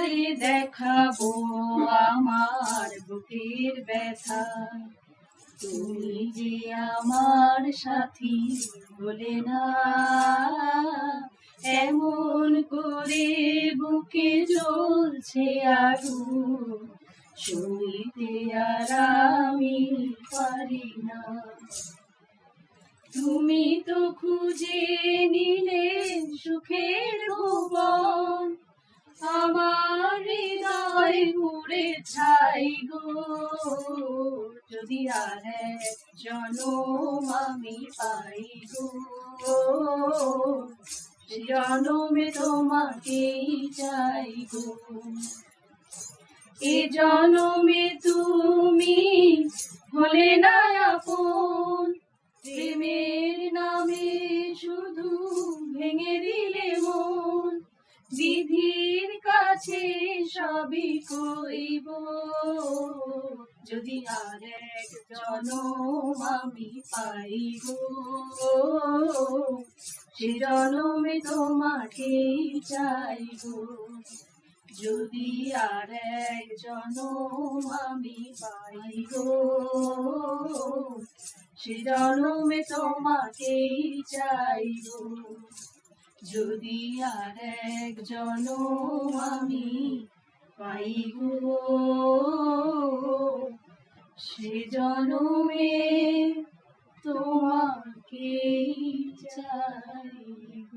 তোমায় দেখাবো আমার বুকের ব্যথা। তুমি যে আমার সাথী বলে না, এমন করে বুকে জ্বলছে আগুন, সইতে আর আমি পারি না। তুমি তো খুঁজে নিলে সুখের ভুবন, আমার হৃদয় পুড়ে ছাই গো। যদি আর এক জনম আমি পাই গো, সে জনমে তোমাকেই চাই গো। এ জনমে তুমি হলে না আপন, প্রেমের নামে শুধু ভেঙে দিলে মন। বিধির কাছে সবই কইব, যদি আর এক জনম আমি পাইব, সে জনমে তোমাকেই চাইব। যদি আর এক জনম আমি পাইব, সে জনমে তোমাকেই চাইব। যদি আর এক জনম আমি পাইব, সে জনমে তোমাকেই চাইব।